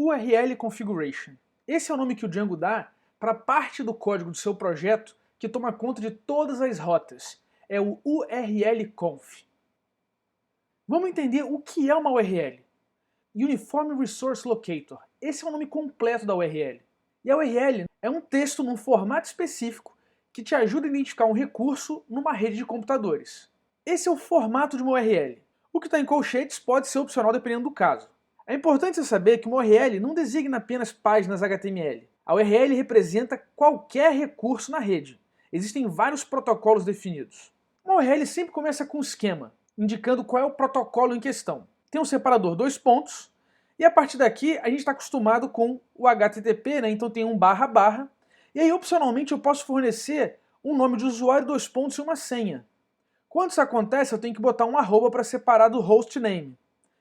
URL Configuration. Esse é o nome que o Django dá para a parte do código do seu projeto que toma conta de todas as rotas. É o URL Conf. Vamos entender o que é uma URL. Uniform Resource Locator. Esse é o nome completo da URL. E a URL é um texto num formato específico que te ajuda a identificar um recurso numa rede de computadores. Esse é o formato de uma URL. O que está em colchetes pode ser opcional dependendo do caso. É importante você saber que uma URL não designa apenas páginas HTML. A URL representa qualquer recurso na rede. Existem vários protocolos definidos. Uma URL sempre começa com um esquema, indicando qual é o protocolo em questão. Tem um separador dois pontos, e a partir daqui a gente está acostumado com o HTTP, né? Então tem um barra barra, e aí opcionalmente eu posso fornecer um nome de usuário, dois pontos e uma senha. Quando isso acontece, eu tenho que botar um arroba para separar do hostname,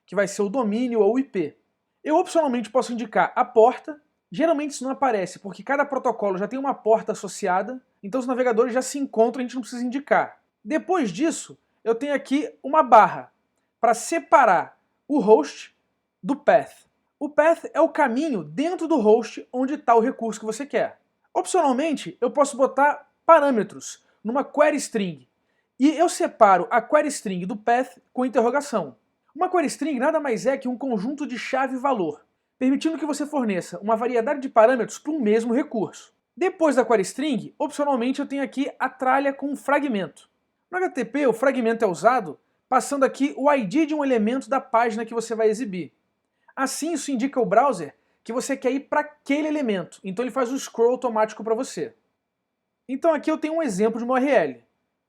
que vai ser o domínio ou o IP. Eu opcionalmente posso indicar a porta. Geralmente isso não aparece, porque cada protocolo já tem uma porta associada, então os navegadores já se encontram, a gente não precisa indicar. Depois disso, eu tenho aqui uma barra para separar o host do path. O path é o caminho dentro do host onde está o recurso que você quer. Opcionalmente, eu posso botar parâmetros numa query string, e eu separo a query string do path com interrogação. Uma query string nada mais é que um conjunto de chave e valor, permitindo que você forneça uma variedade de parâmetros para um mesmo recurso. Depois da query string, opcionalmente eu tenho aqui a tralha com um fragmento. No HTTP, o fragmento é usado passando aqui o ID de um elemento da página que você vai exibir. Assim, isso indica ao browser que você quer ir para aquele elemento, então ele faz o scroll automático para você. Então aqui eu tenho um exemplo de uma URL.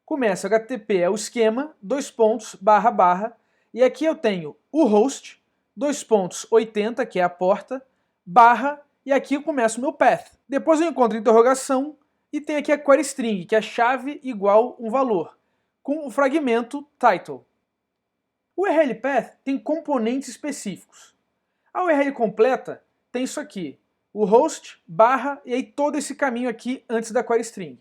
Começa HTTP é o esquema, dois pontos, barra, barra, e aqui eu tenho o host, dois pontos, 80, que é a porta, barra, e aqui eu começo o meu path. Depois eu encontro interrogação, e tem aqui a query string, que é chave igual um valor, com o fragmento title. O URL path tem componentes específicos. A URL completa tem isso aqui, o host, barra, e aí todo esse caminho aqui antes da query string.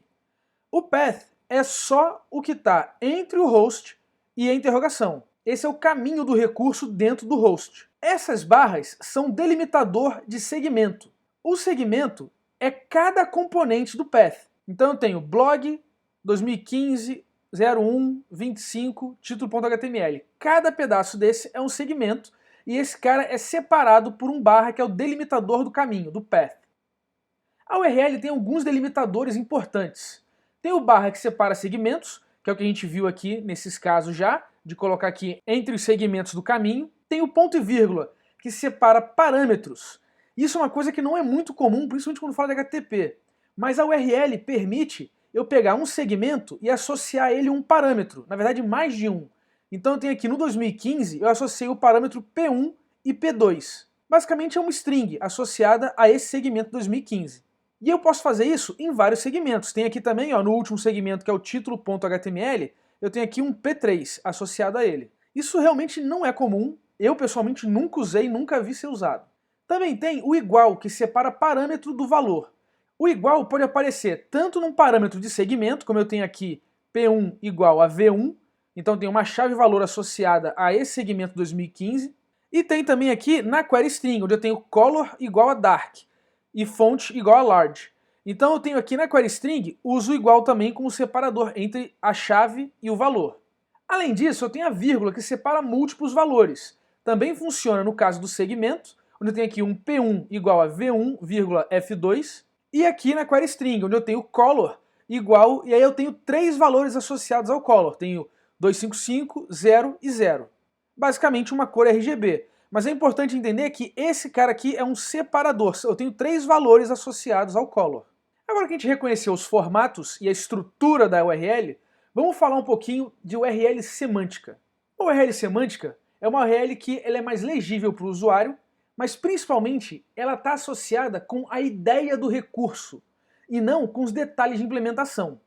O path é só o que está entre o host e a interrogação. Esse é o caminho do recurso dentro do host. Essas barras são delimitador de segmento. O segmento é cada componente do path. Então eu tenho blog 2015 01 25 título.html. Cada pedaço desse é um segmento e esse cara é separado por um barra que é o delimitador do caminho, do path. A URL tem alguns delimitadores importantes. Tem o barra que separa segmentos, que é o que a gente viu aqui nesses casos já, de colocar aqui entre os segmentos do caminho. Tem o ponto e vírgula, que separa parâmetros. Isso é uma coisa que não é muito comum, principalmente quando fala de HTTP. Mas a URL permite eu pegar um segmento e associar a ele um parâmetro, na verdade mais de um. Então eu tenho aqui no 2015, eu associei o parâmetro P1 e P2. Basicamente é uma string associada a esse segmento 2015. E eu posso fazer isso em vários segmentos. Tem aqui também, ó, no último segmento, que é o título.html, eu tenho aqui um P3 associado a ele. Isso realmente não é comum, eu pessoalmente nunca usei, nunca vi ser usado. Também tem o igual, que separa parâmetro do valor. O igual pode aparecer tanto num parâmetro de segmento, como eu tenho aqui P1 igual a V1, então tem uma chave valor associada a esse segmento 2015, e tem também aqui na query string, onde eu tenho color igual a dark, e font igual a large. Então eu tenho aqui na query string, uso igual também como separador entre a chave e o valor. Além disso, eu tenho a vírgula que separa múltiplos valores. Também funciona no caso do segmento, onde eu tenho aqui um P1 igual a V1, F2, e aqui na query string, onde eu tenho color igual, e aí eu tenho três valores associados ao color. Tenho 255, 0 e 0. Basicamente uma cor RGB. Mas é importante entender que esse cara aqui é um separador. Eu tenho três valores associados ao color. Agora que a gente reconheceu os formatos e a estrutura da URL, vamos falar um pouquinho de URL semântica. A URL semântica é uma URL que ela é mais legível para o usuário, mas principalmente ela está associada com a ideia do recurso e não com os detalhes de implementação.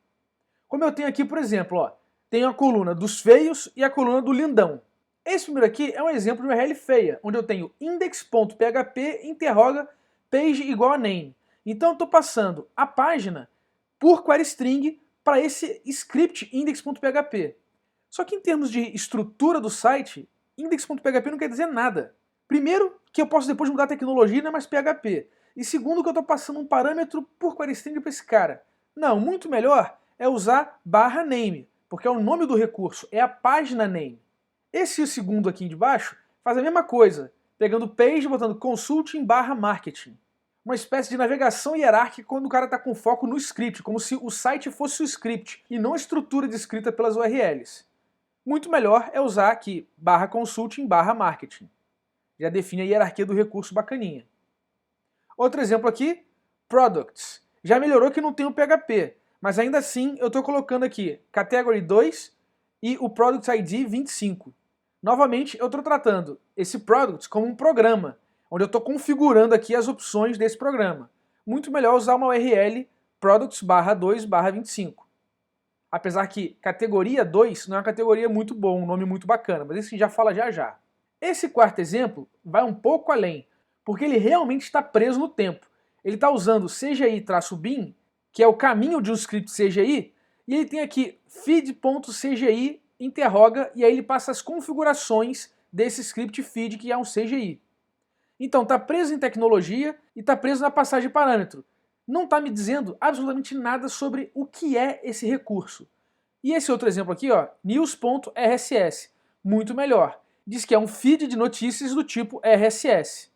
Como eu tenho aqui, por exemplo, ó, tenho a coluna dos feios e a coluna do lindão. Esse primeiro aqui é um exemplo de URL feia, onde eu tenho index.php interroga page igual a name. Então eu estou passando a página por query string para esse script index.php. Só que em termos de estrutura do site, index.php não quer dizer nada. Primeiro, que eu posso depois mudar a tecnologia e não é mais PHP. E segundo, que eu estou passando um parâmetro por query string para esse cara. Não, muito melhor é usar /name, porque é o nome do recurso, é a página name. Esse segundo aqui de baixo faz a mesma coisa, pegando page e botando consulting /marketing. Uma espécie de navegação hierárquica quando o cara está com foco no script, como se o site fosse o script e não a estrutura descrita pelas URLs. Muito melhor é usar aqui /consulting /marketing. Já define a hierarquia do recurso bacaninha. Outro exemplo aqui, products. Já melhorou que não tem o PHP, mas ainda assim eu estou colocando aqui category 2 e o product ID 25. Novamente eu estou tratando esse products como um programa, onde eu estou configurando aqui as opções desse programa. Muito melhor usar uma URL products /2/25. Apesar que categoria 2 não é uma categoria muito boa, um nome muito bacana, mas isso já fala já já. Esse quarto exemplo vai um pouco além, porque ele realmente está preso no tempo. Ele está usando CGI-bin, que é o caminho de um script CGI, e ele tem aqui feed.cgi interroga, e aí ele passa as configurações desse script feed, que é um CGI. Então está preso em tecnologia e está preso na passagem de parâmetro. Não está me dizendo absolutamente nada sobre o que é esse recurso. E esse outro exemplo aqui, ó, news.rss, muito melhor. Diz que é um feed de notícias do tipo RSS.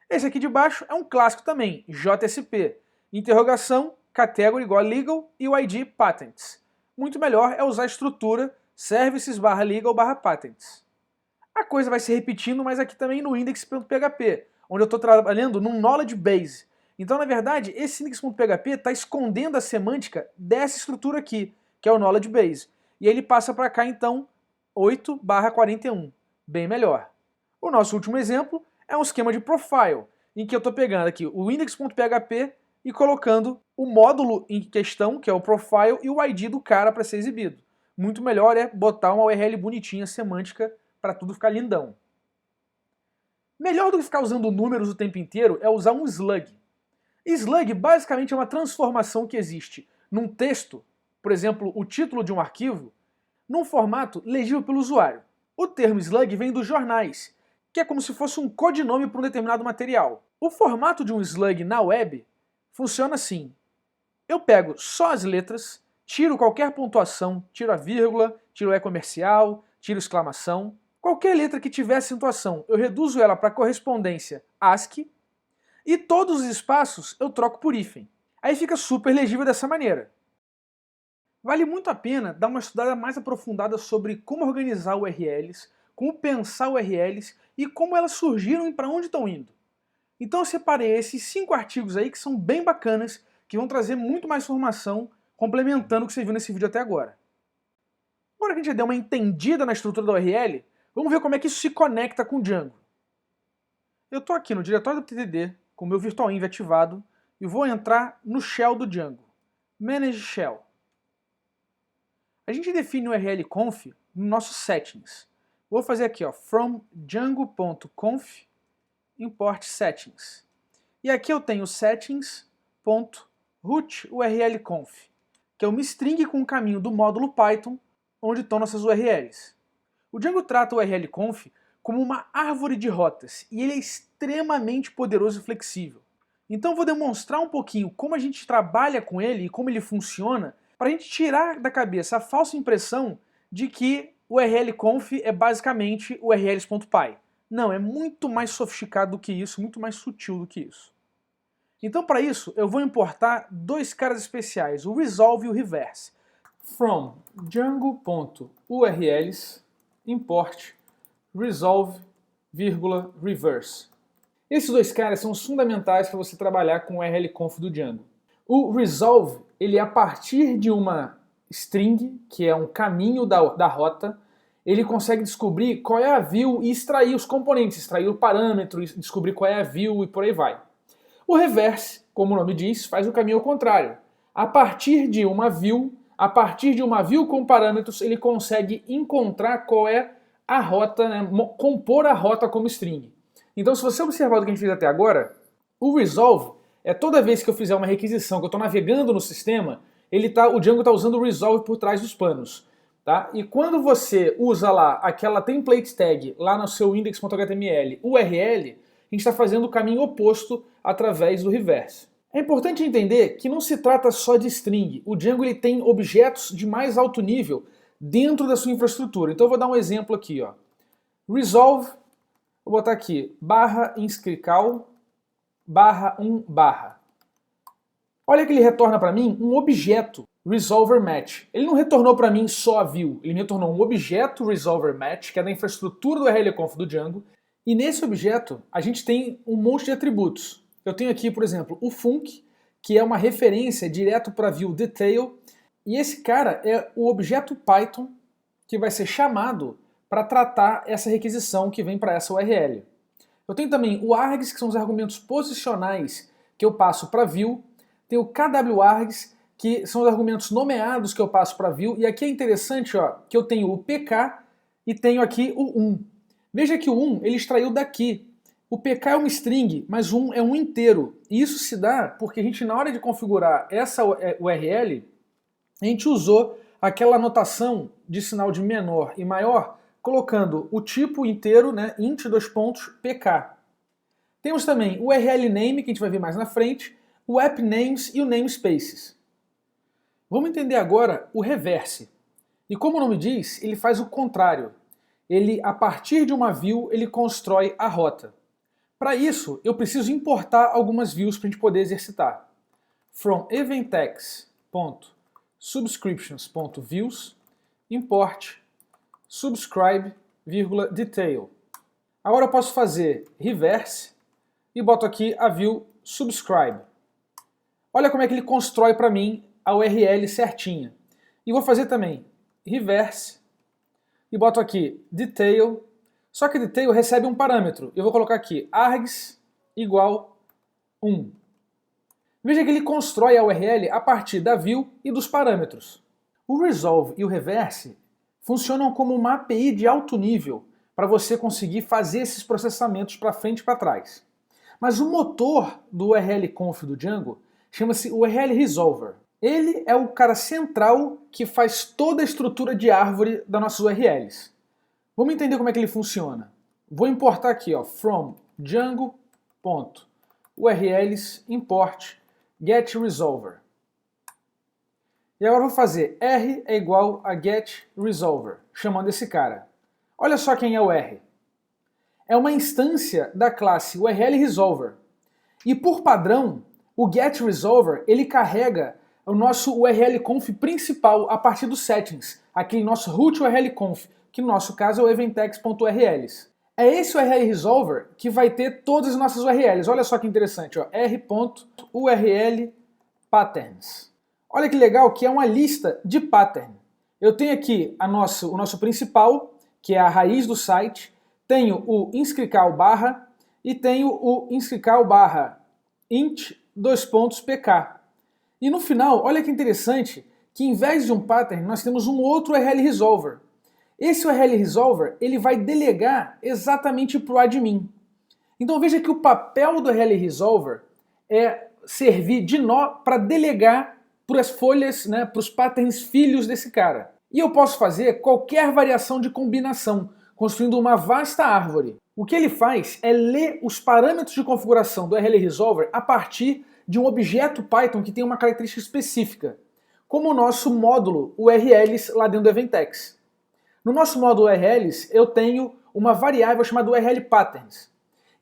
Esse aqui de baixo é um clássico também, JSP. Interrogação, category igual a legal e o ID patents. Muito melhor é usar a estrutura services /legal /patents. A coisa vai se repetindo, mas aqui também no index.php, onde eu estou trabalhando num knowledge base. Então, na verdade, esse index.php está escondendo a semântica dessa estrutura aqui, que é o knowledge base. E ele passa para cá, então, 8/41. Bem melhor. O nosso último exemplo é um esquema de profile, em que eu estou pegando aqui o index.php e colocando o módulo em questão, que é o profile, e o ID do cara para ser exibido. Muito melhor é botar uma URL bonitinha, semântica, para tudo ficar lindão. Melhor do que ficar usando números o tempo inteiro é usar um slug. Slug basicamente é uma transformação que existe num texto, por exemplo, o título de um arquivo, num formato legível pelo usuário. O termo slug vem dos jornais, que é como se fosse um codinome para um determinado material. O formato de um slug na web funciona assim. Eu pego só as letras, tiro qualquer pontuação, tiro a vírgula, tiro o E comercial, tiro exclamação. Qualquer letra que tiver acentuação, eu reduzo ela para correspondência ASCII, e todos os espaços eu troco por hífen. Aí fica super legível dessa maneira. Vale muito a pena dar uma estudada mais aprofundada sobre como organizar URLs, como pensar URLs e como elas surgiram e para onde estão indo. Então eu separei esses 5 artigos aí que são bem bacanas, que vão trazer muito mais informação, complementando o que você viu nesse vídeo até agora. Agora que a gente já deu uma entendida na estrutura da URL, vamos ver como é que isso se conecta com o Django. Eu estou aqui no diretório do TDD, com o meu virtualenv ativado, e vou entrar no shell do Django. Manage Shell. A gente define o url-conf no nosso settings. Vou fazer aqui, ó, from django.conf import settings. E aqui eu tenho settings.root_url-conf, que é uma string com o caminho do módulo Python, onde estão nossas URLs. O Django trata o url-conf como uma árvore de rotas, e ele é extremamente poderoso e flexível. Então eu vou demonstrar um pouquinho como a gente trabalha com ele e como ele funciona, para a gente tirar da cabeça a falsa impressão de que o url-conf é basicamente o urls.py. Não, é muito mais sofisticado do que isso, muito mais sutil do que isso. Então para isso eu vou importar 2 caras especiais, o resolve e o reverse. From django.urls import resolve, reverse. Esses 2 caras são os fundamentais para você trabalhar com o url-conf do Django. O resolve, ele é a partir de uma string, que é um caminho da rota, ele consegue descobrir qual é a view e extrair os componentes, extrair o parâmetro, descobrir qual é a view e por aí vai. O reverse, como o nome diz, faz o caminho ao contrário. A partir de uma view com parâmetros, ele consegue encontrar qual é a rota, né, compor a rota como string. Então, se você observar o que a gente fez até agora, o resolve é toda vez que eu fizer uma requisição, que eu estou navegando no sistema, o Django está usando o resolve por trás dos panos. Tá? E quando você usa lá aquela template tag lá no seu index.html URL, a gente está fazendo o caminho oposto através do reverse. É importante entender que não se trata só de string. O Django ele tem objetos de mais alto nível dentro da sua infraestrutura. Então eu vou dar um exemplo aqui. Ó. Resolve, vou botar aqui, /inscrical, /1. Olha que ele retorna para mim um objeto resolver match. Ele não retornou para mim só a view, ele me retornou um objeto resolver match, que é da infraestrutura do rlconf do Django, e nesse objeto a gente tem um monte de atributos. Eu tenho aqui, por exemplo, o func, que é uma referência direto para a view detail, e esse cara é o objeto Python que vai ser chamado para tratar essa requisição que vem para essa URL. Eu tenho também o args, que são os argumentos posicionais que eu passo para view, tem o kwargs, que são os argumentos nomeados que eu passo para view, e aqui é interessante ó, que eu tenho o pk e tenho aqui o 1. Veja que o 1 ele extraiu daqui. O pk é uma string, mas o 1 é um inteiro. E isso se dá porque a gente, na hora de configurar essa URL, a gente usou aquela notação de sinal de menor e maior, colocando o tipo inteiro, né, int pk. Temos também o URL name, que a gente vai ver mais na frente, o app names e o namespaces. Vamos entender agora o reverse. E como o nome diz, ele faz o contrário. Ele, a partir de uma view, ele constrói a rota. Para isso, eu preciso importar algumas views para a gente poder exercitar. From eventex.subscriptions.views import subscribe, detail. Agora eu posso fazer reverse e boto aqui a view subscribe. Olha como é que ele constrói para mim a URL certinha. E vou fazer também reverse e boto aqui detail, só que detail recebe um parâmetro. Eu vou colocar aqui args igual 1. Veja que ele constrói a URL a partir da view e dos parâmetros. O resolve e o reverse funcionam como uma API de alto nível para você conseguir fazer esses processamentos para frente e para trás. Mas o motor do rlconf do Django chama-se URL Resolver. Ele é o cara central que faz toda a estrutura de árvore das nossas URLs. Vamos entender como é que ele funciona. Vou importar aqui, ó, from django.urls import getResolver. E agora eu vou fazer R é igual a getResolver, chamando esse cara. Olha só quem é o R. É uma instância da classe URLResolver. E por padrão, o getResolver ele carrega o nosso URLconf principal a partir dos settings, aquele nosso root URLconf, que no nosso caso é o eventex.urls. É esse URLResolver que vai ter todas as nossas URLs. Olha só que interessante, ó, r.urlpatterns. Olha que legal que é uma lista de pattern. Eu tenho aqui o nosso principal, que é a raiz do site, tenho o inscrical barra e tenho o inscrical barra int pk. E no final, olha que interessante, que em vez de um pattern, nós temos um outro URL Resolver. Esse URL Resolver, ele vai delegar exatamente para o admin. Então veja que o papel do URL Resolver é servir de nó para delegar para as folhas, né, para os patterns filhos desse cara. E eu posso fazer qualquer variação de combinação, construindo uma vasta árvore. O que ele faz é ler os parâmetros de configuração do URL Resolver a partir de um objeto Python que tem uma característica específica, como o nosso módulo URLs lá dentro do Eventex. No nosso módulo URLs eu tenho uma variável chamada URLPatterns.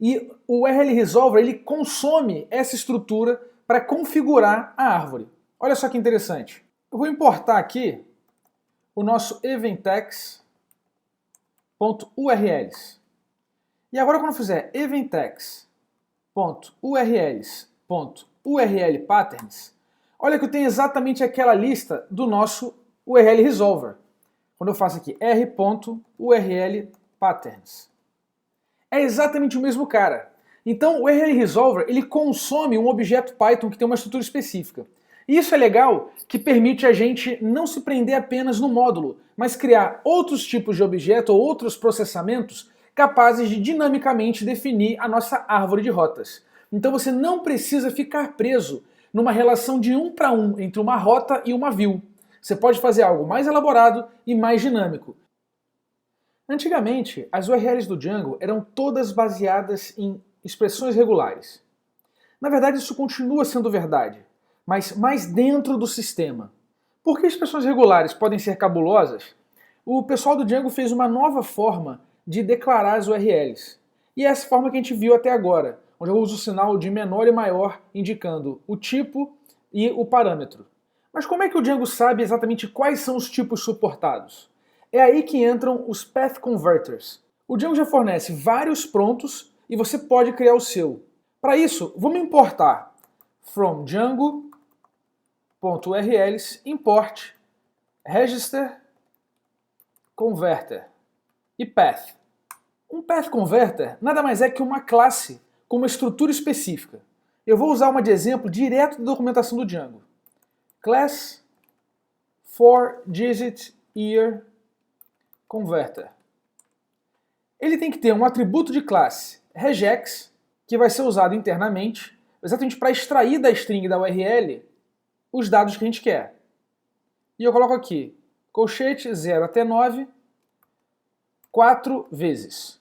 E o URL Resolver ele consome essa estrutura para configurar a árvore. Olha só que interessante. Eu vou importar aqui o nosso eventex.urls. E agora quando eu fizer eventex.urls.urlpatterns, olha que eu tenho exatamente aquela lista do nosso URL Resolver. Quando eu faço aqui r.urlpatterns. É exatamente o mesmo cara. Então o URL Resolver ele consome um objeto Python que tem uma estrutura específica. E isso é legal que permite a gente não se prender apenas no módulo, mas criar outros tipos de objeto ou outros processamentos capazes de dinamicamente definir a nossa árvore de rotas. Então você não precisa ficar preso numa relação de 1 para 1 entre uma rota e uma view. Você pode fazer algo mais elaborado e mais dinâmico. Antigamente, as URLs do Django eram todas baseadas em expressões regulares. Na verdade, isso continua sendo verdade, mas mais dentro do sistema. Porque expressões regulares podem ser cabulosas, o pessoal do Django fez uma nova forma de declarar as URLs. E é essa forma que a gente viu até agora, onde eu uso o sinal de menor e maior indicando o tipo e o parâmetro. Mas como é que o Django sabe exatamente quais são os tipos suportados? É aí que entram os Path Converters. O Django já fornece vários prontos e você pode criar o seu. Para isso, vamos importar from Django.urls import register converter e path. Um path converter nada mais é que uma classe com uma estrutura específica. Eu vou usar uma de exemplo direto da documentação do Django. Class 4-digit year converter. Ele tem que ter um atributo de classe regex, que vai ser usado internamente, exatamente para extrair da string da URL os dados que a gente quer. E eu coloco aqui, colchete 0 até 9, 4 vezes.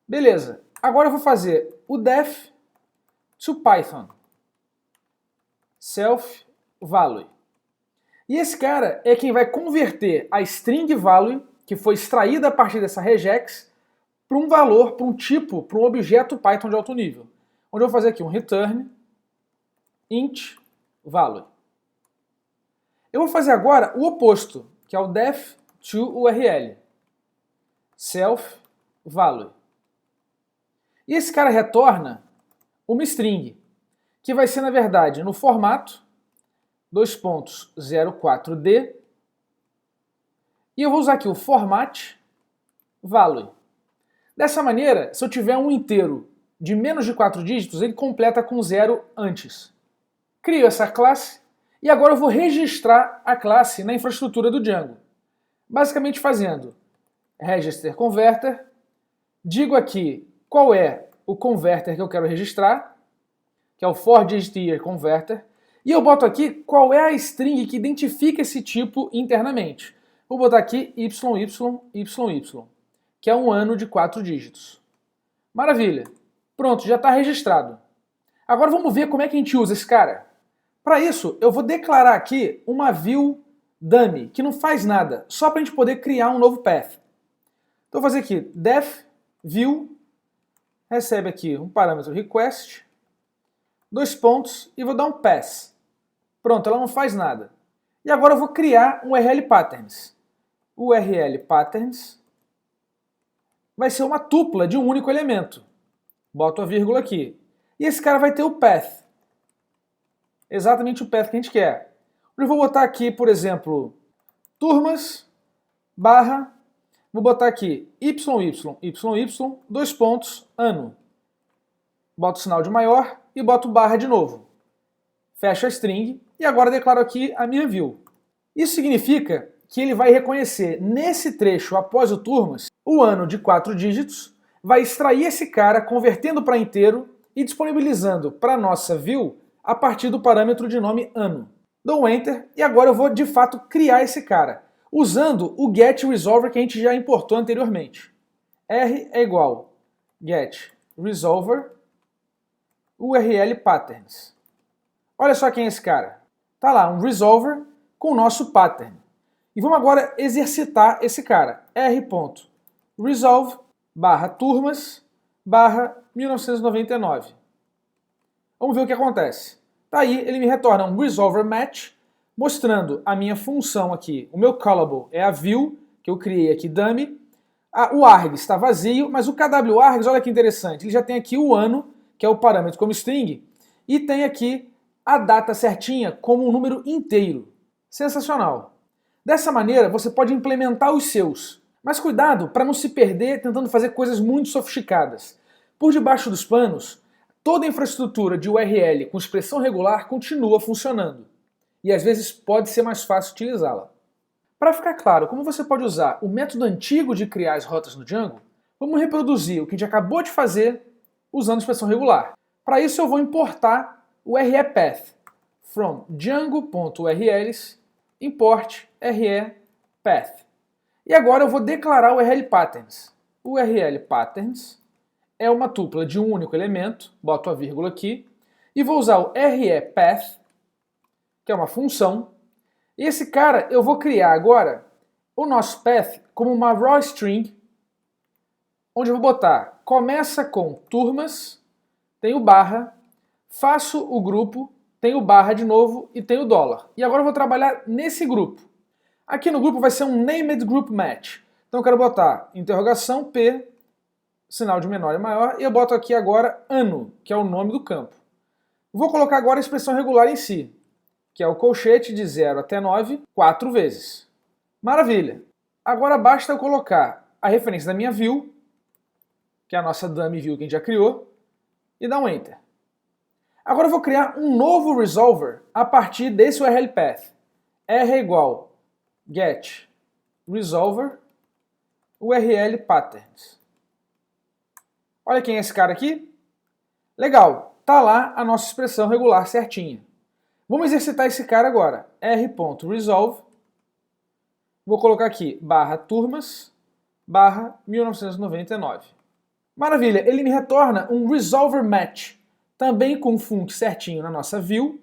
Beleza, agora eu vou fazer o def to Python, self value. E esse cara é quem vai converter a string value, que foi extraída a partir dessa regex, para um valor, para um tipo, para um objeto Python de alto nível. Onde eu vou fazer aqui um return int value. Eu vou fazer agora o oposto, que é o def to URL, self value. E esse cara retorna uma string, que vai ser, na verdade, no formato 2.04d, e eu vou usar aqui o format value. Dessa maneira, se eu tiver um inteiro de menos de 4 dígitos, ele completa com 0 antes. Crio essa classe e agora eu vou registrar a classe na infraestrutura do Django. Basicamente fazendo register converter, digo aqui qual é o converter que eu quero registrar, que é o 4-digit year converter, e eu boto aqui qual é a string que identifica esse tipo internamente. Vou botar aqui YYYY, que é um ano de 4 dígitos. Maravilha! Pronto, já está registrado. Agora vamos ver como é que a gente usa esse cara. Para isso, eu vou declarar aqui uma view dummy, que não faz nada, só para a gente poder criar um novo path. Então eu vou fazer aqui def view, recebe aqui um parâmetro request, 2 pontos, e vou dar um pass. Pronto, ela não faz nada. E agora eu vou criar um URL patterns. O URL patterns vai ser uma tupla de um único elemento. Boto a vírgula aqui. E esse cara vai ter o path. Exatamente o path que a gente quer. Eu vou botar aqui, por exemplo, turmas, barra, vou botar aqui YY, 2 pontos, ano. Boto o sinal de maior e boto barra de novo. Fecho a string e agora declaro aqui a minha view. Isso significa que ele vai reconhecer nesse trecho após o turmas o ano de 4 dígitos, vai extrair esse cara convertendo para inteiro e disponibilizando para a nossa view a partir do parâmetro de nome ano. Dou um enter e agora eu vou de fato criar esse cara, usando o getResolver que a gente já importou anteriormente. R é igual getResolver URL patterns. Olha só quem é esse cara. Tá lá, um resolver com o nosso pattern. E vamos agora exercitar esse cara. r.resolve barra turmas barra 1999. Vamos ver o que acontece. Tá aí, ele me retorna um resolver match, mostrando a minha função aqui. O meu callable é a view, que eu criei aqui, dummy. O args está vazio, mas o kwargs, olha que interessante, ele já tem aqui o ano, que é o parâmetro como string, e tem aqui a data certinha como um número inteiro. Sensacional! Dessa maneira, você pode implementar os seus. Mas cuidado para não se perder tentando fazer coisas muito sofisticadas. Por debaixo dos panos, toda a infraestrutura de URL com expressão regular continua funcionando. E às vezes pode ser mais fácil utilizá-la. Para ficar claro como você pode usar o método antigo de criar as rotas no Django, vamos reproduzir o que a gente acabou de fazer usando expressão regular. Para isso eu vou importar o repath from django.urls import RE path. E agora eu vou declarar o URL patterns. O URL patterns é uma tupla de um único elemento, boto a vírgula aqui, e vou usar o RE path, que é uma função, e esse cara eu vou criar agora o nosso path como uma raw string, onde eu vou botar começa com turmas, tem o barra, faço o grupo, tem o barra de novo e tem o dólar. E agora eu vou trabalhar nesse grupo. Aqui no grupo vai ser um named group match. Então eu quero botar interrogação P, sinal de menor e maior, e eu boto aqui agora ano, que é o nome do campo. Vou colocar agora a expressão regular em si, que é o colchete de 0 até 9, 4 vezes. Maravilha! Agora basta eu colocar a referência da minha view, que é a nossa dummy view que a gente já criou, e dar um Enter. Agora eu vou criar um novo resolver a partir desse URL path. R igual get resolver URL patterns. Olha quem é esse cara aqui. Legal, tá lá a nossa expressão regular certinha. Vamos exercitar esse cara agora. r.resolve, vou colocar aqui barra turmas, barra 1999. Maravilha, ele me retorna um resolver match, também com o func certinho na nossa view.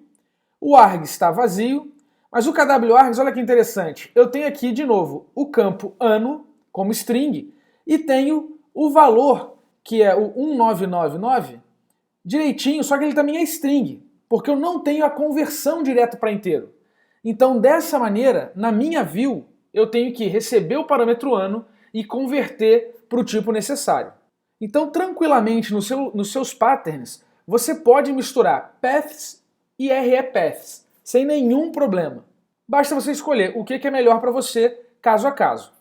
O args está vazio, mas o kwargs, olha que interessante, eu tenho aqui de novo o campo ano como string e tenho o valor, que é o 1999, direitinho, só que ele também é string, porque eu não tenho a conversão direta para inteiro. Então, dessa maneira, na minha view, eu tenho que receber o parâmetro ano e converter para o tipo necessário. Então, tranquilamente, nos seus patterns, você pode misturar paths e RE paths, sem nenhum problema. Basta você escolher o que é melhor para você, caso a caso.